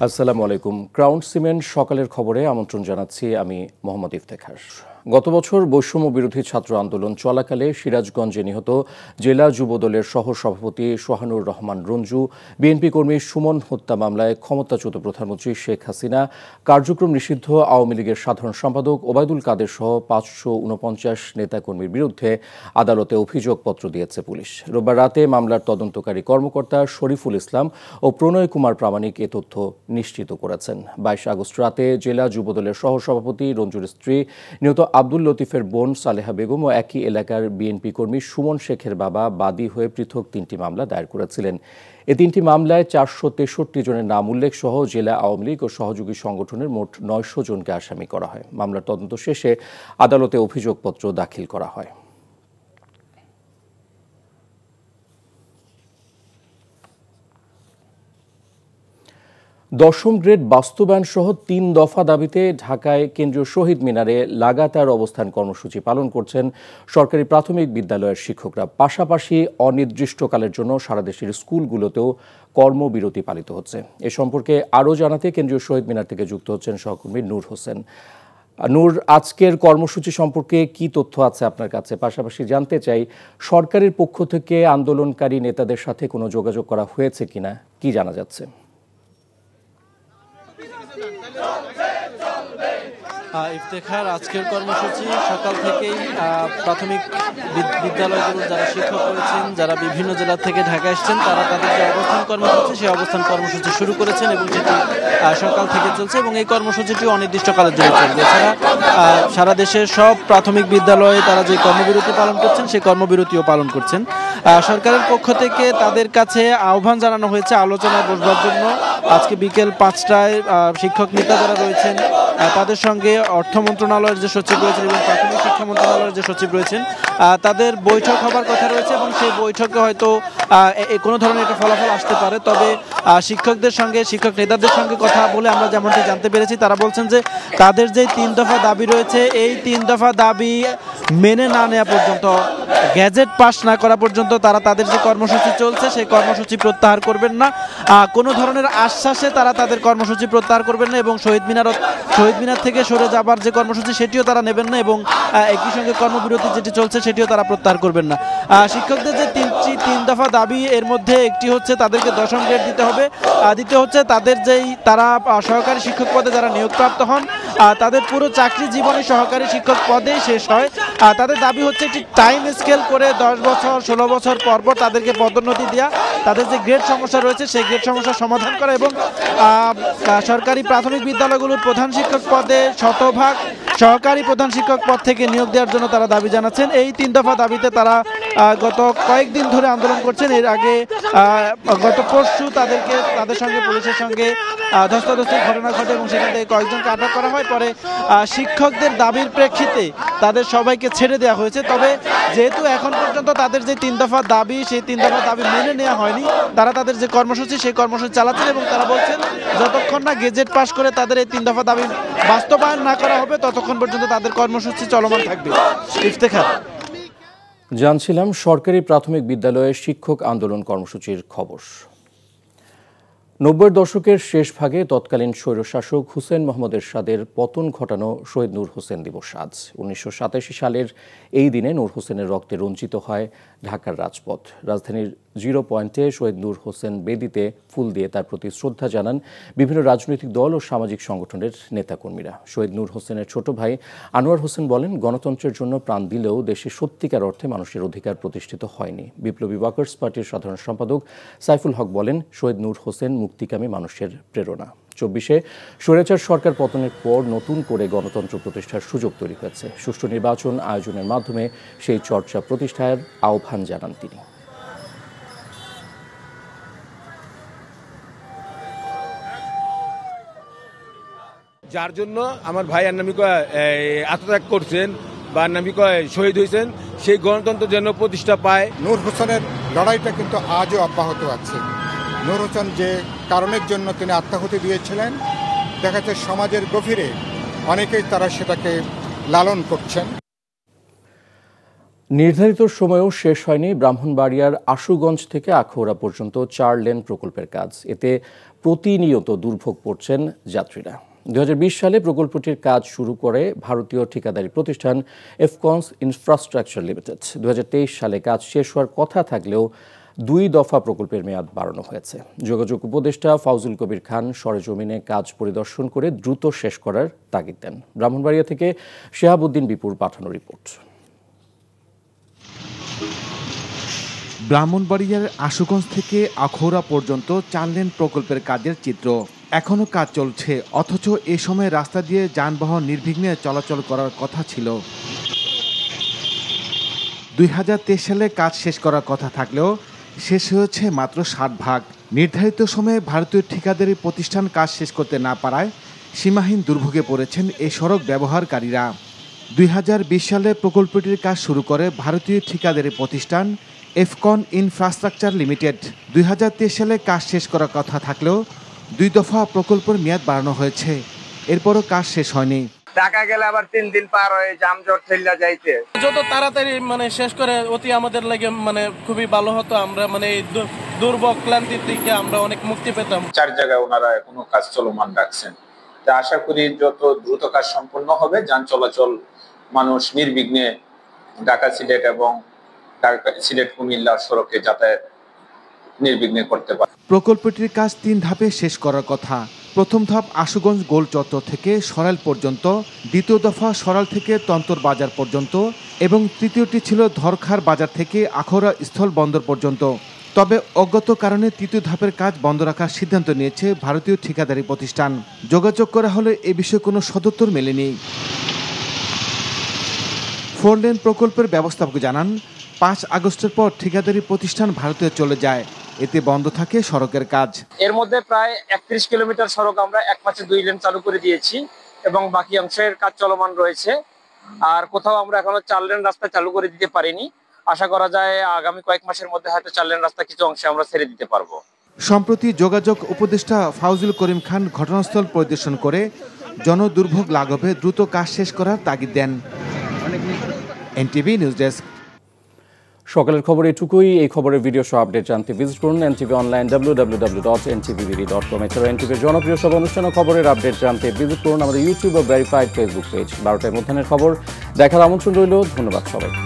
আসসালামু আলাইকুম। Crown cement সকালের খবরে আমন্ত্রণ জানাচ্ছি আমি মোহাম্মদ ইফতেখার। গত বছর বৈষম্য বিরোধী ছাত্র আন্দোলন চলাকালে সিরাজগঞ্জে নিহত জেলা যুবদলের সহ সভাপতি সোহানুর রহমান রঞ্জু, বিএনপি কর্মী সুমন হত্যা মামলায় ক্ষমতাচ্যুত প্রধানমন্ত্রী শেখ হাসিনা, কার্যক্রম নিষিদ্ধ আওয়ামী লীগের সাধারণ সম্পাদক ওবায়দুল কাদের সহ ৫৪৯ নেতাকর্মীর বিরুদ্ধে আদালতে অভিযোগপত্র দিয়েছে পুলিশ। রোববার রাতে মামলার তদন্তকারী কর্মকর্তা শরীফুল ইসলাম ও প্রণয় কুমার প্রামাণিক এ তথ্য নিশ্চিত করেছেন। ২২ আগস্ট রাতে জেলা যুবদলের সহসভাপতি রঞ্জুর স্ত্রী নিহত আব্দুল লতিফের বোন সালেহা বেগম ও একই এলাকার বিএনপি কর্মী সুমন শেখের বাবা বাদী হয়ে পৃথক ৩টি মামলা দায়ের করেছিলেন। এই ৩টি মামলায় ৪৬৩ জনের নাম উল্লেখ সহ জেলা আওয়ামী লীগ ও সহযোগী সংগঠনের মোট ৯০০ জনকে আসামি করা হয়। মামলার তদন্ত শেষে আদালতে অভিযোগপত্র দাখিল করা হয়। দশম গ্রেড বাস্তবায়ন সহ ৩ দফা দাবিতে ঢাকায় কেন্দ্রীয় শহীদ মিনারে লাগাতার অবস্থান কর্মসূচি পালন করছেন সরকারি প্রাথমিক বিদ্যালয়ের শিক্ষকরা। পাশাপাশি অনির্দিষ্টকালের জন্য সারা দেশের স্কুলগুলোতেও কর্মবিরতি পালিত হচ্ছে। এ সম্পর্কে আরও জানাতে কেন্দ্রীয় শহীদ মিনার থেকে যুক্ত হচ্ছেন সহকর্মী নূর হোসেন। নূর, আজকের কর্মসূচি সম্পর্কে কি তথ্য আছে আপনার কাছে? পাশাপাশি জানতে চাই, সরকারের পক্ষ থেকে আন্দোলনকারী নেতাদের সাথে কোনো যোগাযোগ করা হয়েছে কিনা, কি জানা যাচ্ছে? ইফতেখার, আজকের কর্মসূচি সকাল থেকেই প্রাথমিক বিদ্যালয়গুলোর যারা শিক্ষক রয়েছেন, যারা বিভিন্ন জেলা থেকে ঢাকা এসেছেন, তারা তাদের যে অবস্থান কর্মসূচি সেই অবস্থান কর্মসূচি শুরু করেছেন এবং সেটি সকাল থেকে চলছে এবং এই কর্মসূচিটি অনির্দিষ্টকালের জন্য চলবে। এছাড়া সারা দেশের সব প্রাথমিক বিদ্যালয়ে তারা যে কর্মবিরতি পালন করছেন সেই কর্মবিরতিও পালন করছেন। সরকারের পক্ষ থেকে তাদের কাছে আহ্বান জানানো হয়েছে আলোচনায় বসবার জন্য। আজকে বিকেল ৫টায় শিক্ষক নেতা যারা রয়েছেন তাদের সঙ্গে অর্থ মন্ত্রণালয়ের যে সচিব রয়েছেন এবং প্রাথমিক শিক্ষা মন্ত্রণালয়ের যে সচিব রয়েছেন তাদের বৈঠক হবার কথা রয়েছে এবং সেই বৈঠকে হয়তো কোনো ধরনের একটা ফলাফল আসতে পারে। তবে শিক্ষকদের সঙ্গে, শিক্ষক নেতাদের সঙ্গে কথা বলে আমরা যেমনটি জানতে পেরেছি, তারা বলছেন যে তাদের যে ৩ দফা দাবি রয়েছে এই ৩ দফা দাবি মেনে না নেওয়া পর্যন্ত, গ্যাজেট পাস না করা পর্যন্ত তারা তাদের যে কর্মসূচি চলছে সেই কর্মসূচি প্রত্যাহার করবেন না। কোনো ধরনের আশ্বাসে তারা তাদের কর্মসূচি প্রত্যাহার করবেন না এবং শহীদ মিনার থেকে সরে যাবার যে কর্মসূচি সেটিও তারা নেবেন না এবং একই সঙ্গে কর্মবিরতি যেটি চলছে সেটিও তারা প্রত্যাহার করবেন না। শিক্ষকদের যে ৩ দফা দাবি, এর মধ্যে একটি হচ্ছে তাদেরকে দশম গ্রেড দিতে হবে, দ্বিতীয় হচ্ছে তাদের তারা সহকারী শিক্ষক পদে যারা নিয়োগপ্রাপ্ত হন তাদের পুরো চাকরি জীবনে সহকারী শিক্ষক পদেই শেষ হয়। তাদের দাবি হচ্ছে একটি টাইম স্কেল করে ১০ বছর ১৬ বছর পর পর তাদেরকে পদোন্নতি দেওয়া, তাদের যে গ্রেড সমস্যা রয়েছে সেই গ্রেড সমস্যার সমাধান করা এবং সরকারি প্রাথমিক বিদ্যালয়গুলোর প্রধান শিক্ষক পদে শতভাগ সহকারী প্রধান শিক্ষক পদ থেকে নিয়োগ দেওয়ার জন্য তারা দাবি জানাচ্ছেন। এই ৩ দফা দাবিতে তারা গত কয়েকদিন ধরে আন্দোলন করছেন। এর আগে গত পরশু তাদের সঙ্গে পুলিশের সঙ্গে ধস্তাধস্তির ঘটনা ঘটে এবং সেখান থেকে কয়েকজনকে আটক করা হয়। পরে শিক্ষকদের দাবির প্রেক্ষিতে তাদের সবাইকে ছেড়ে দেওয়া হয়েছে। তবে যেহেতু এখন পর্যন্ত তাদের যে ৩ দফা দাবি সেই ৩ দফা দাবি মেনে নেওয়া হয়নি, তারা তাদের যে কর্মসূচি সেই কর্মসূচি চালাচ্ছেন এবং তারা বলছেন যতক্ষণ না গেজেট পাস করে তাদের এই ৩ দফা দাবি বাস্তবায়ন না করা হবে ততক্ষণ পর্যন্ত তাদের কর্মসূচি চলমান থাকবে। ইফতেখার, জানছিলাম সরকারি প্রাথমিক বিদ্যালয়ে শিক্ষক আন্দোলন কর্মসূচির খবর। ৯০-এর দশকের শেষ ভাগে তৎকালীন স্বৈরশাসক হুসেন মোহাম্মদ এরশাদের পতন ঘটানো শহীদ নূর হোসেন দিবস আজ। ১৯৮৭ সালের এই দিনে নূর হোসেনের রক্তে রঞ্জিত হয় ঢাকার রাজপথ। রাজধানীর 0 পয়েন্টে শহীদ নূর হোসেন বেদিতে ফুল দিয়ে তার প্রতি শ্রদ্ধা জানান বিভিন্ন রাজনৈতিক দল ও সামাজিক সংগঠনের নেতাকর্মীরা। শহীদ নূর হোসেনের ছোট ভাই আনোয়ার হোসেন বলেন, গণতন্ত্রের জন্য প্রাণ দিলেও দেশে সত্যিকার অর্থে মানুষের অধিকার প্রতিষ্ঠিত হয়নি। বিপ্লবী ওয়ার্কার্স পার্টির সাধারণ সম্পাদক সাইফুল হক বলেন, শহীদ নূর হোসেন মুক্তিকামী মানুষের প্রেরণা। ২৪-এ স্বৈরাচার সরকার পতনের পর নতুন করে গণতন্ত্র প্রতিষ্ঠার সুযোগ তৈরি হয়েছে। সুষ্ঠু নির্বাচন আয়োজনের মাধ্যমে সেই চর্চা প্রতিষ্ঠার আহ্বান জানান তিনি। যার জন্য আমার ভাই আন্নামিক আত্মত্যাগ করছেন বা আন্নামিক শহীদ হয়েছেন, সেই গণতন্ত্র যেন প্রতিষ্ঠা পায়। নূর হোসেনের লড়াইটা কিন্তু আজও অব্যাহত আছে। নূর হোসেন যে কারণের জন্য তিনি আত্মাহুতি দিয়েছিলেন, দেখা যাচ্ছে সমাজের গভীরে অনেকেই তারা সেটাকে লালন করছেন। নির্ধারিত সময়েও শেষ হয়নি ব্রাহ্মণবাড়িয়ার আশুগঞ্জ থেকে আখাউড়া পর্যন্ত 4 লেন প্রকল্পের কাজ। এতে প্রতিনিয়ত দুর্ভোগ পড়ছেন যাত্রীরা। 2020 সালে প্রকল্পটির কাজ শুরু করে ভারতীয় ঠিকাদারি প্রতিষ্ঠান এফকনস ইনফ্রাস্ট্রাকচার লিমিটেড। 2023 সালে কাজ শেষ হওয়ার কথা থাকলেও 2 দফা প্রকল্পের মেয়াদ বাড়ানো হয়েছে। যোগাযোগ উপদেষ্টা ফাউজুল কবির খান সরেজমিনে কাজ পরিদর্শন করে দ্রুত শেষ করার তাগিদ দেন। ব্রাহ্মণবাড়িয়া থেকে শিহাবুদ্দিন বিপুর পাঠানো রিপোর্ট। ব্রাহ্মণবাড়িয়ার আশুগঞ্জ থেকে আখাউড়া পর্যন্ত 4 লেন প্রকল্পের কাজের চিত্র। এখনও কাজ চলছে, অথচ এ সময় রাস্তা দিয়ে যানবাহন নির্বিঘ্নে চলাচল করার কথা ছিল। 2023 সালে কাজ শেষ করার কথা থাকলেও শেষ হয়েছে মাত্র 60%। নির্ধারিত সময়ে ভারতীয় ঠিকাদারি প্রতিষ্ঠান কাজ শেষ করতে না পারায় সীমাহীন দুর্ভোগে পড়েছেন এই সড়ক ব্যবহারকারীরা। 2020 সালে প্রকল্পটির কাজ শুরু করে ভারতীয় ঠিকাদারি প্রতিষ্ঠান এফকন ইনফ্রাস্ট্রাকচার লিমিটেড। 2023 সালে কাজ শেষ করার কথা থাকলেও 2 দফা প্রকল্পের মেয়াদ বাড়ানো হয়েছে, এরপরও কাজ শেষ হয়নি। ঢাকা গেলে আবার 3 দিন পার হয়ে জামজট ঠেলা যাইতে। যত তাড়াতাড়ি শেষ করে অতি আমাদের লাগে খুবই ভালো হতো। আমরা এই দুর্ভোগ ক্লান্তির থেকে আমরা অনেক মুক্তি পেতাম। 4 জায়গায় ওনারা এখনো কাজ চলমান রাখছেন। তা আশা করি যত দ্রুত কাজ সম্পন্ন হবে যান চলাচল মানুষ নির্বিঘ্নে ঢাকা সিলেট এবং সিলেট কুমিল্লা সড়কে যাতায়াত নির্বিঘ্নে করতে পারে। প্রকল্পটির কাজ 3 ধাপে শেষ করার কথা। প্রথম ধাপ আশুগঞ্জ গোল চত্বর থেকে সরাইল পর্যন্ত, দ্বিতীয় দফা সরাইল থেকে তন্তর বাজার পর্যন্ত এবং তৃতীয়টি ছিল ধরখার বাজার থেকে আখাউড়া স্থল বন্দর পর্যন্ত। তবে অজ্ঞাত কারণে তৃতীয় ধাপের কাজ বন্ধ রাখার সিদ্ধান্ত নিয়েছে ভারতীয় ঠিকাদারি প্রতিষ্ঠান। যোগাযোগ করা হলে এ বিষয়ে কোনো সদুত্তর মেলেনি। 4 লেন প্রকল্পের ব্যবস্থাপক জানান, 5 আগস্টের পর ঠিকাদারি প্রতিষ্ঠান ভারতে চলে যায়। এতে বন্ধ থাকে সড়কের কাজ। এর মধ্যে প্রায় 31 কিলোমিটার সড়ক আমরা 1 মাসে 2 লেন চালু করে দিয়েছি এবং বাকি অংশের কাজ চলমান রয়েছে। আর কোথাও আমরা এখনো 4 লেন রাস্তা চালু করে দিতে পারিনি। আশা করা যায় আগামী কয়েক মাসের মধ্যে হয়তো 4 লেন রাস্তা কিছু অংশে আমরা ছেড়ে দিতে পারবো। সম্প্রতি যোগাযোগ উপদেষ্টা ফাউজুল করিম খান ঘটনাস্থল পরিদর্শন করে জনদুর্ভোগ লাঘবে দ্রুত কাজ শেষ করার তাগিদ দেন। NTV news desk. সকালের খবর এটুকুই। এই খবরের ভিডিও সহ আপডেট জানতে ভিজিট করুন এনটিভি অনলাইন www.ntvbd.com। এছাড়া এনটিভির জনপ্রিয় সব অনুষ্ঠান ও খবরের আপডেট জানতে ভিজিট করুন আমাদের ইউটিউব ও ভেরিফাইড ফেসবুক পেজ। 12টায় মধ্যাহ্নের খবর দেখার আমন্ত্রণ রইল। ধন্যবাদ সবাইকে।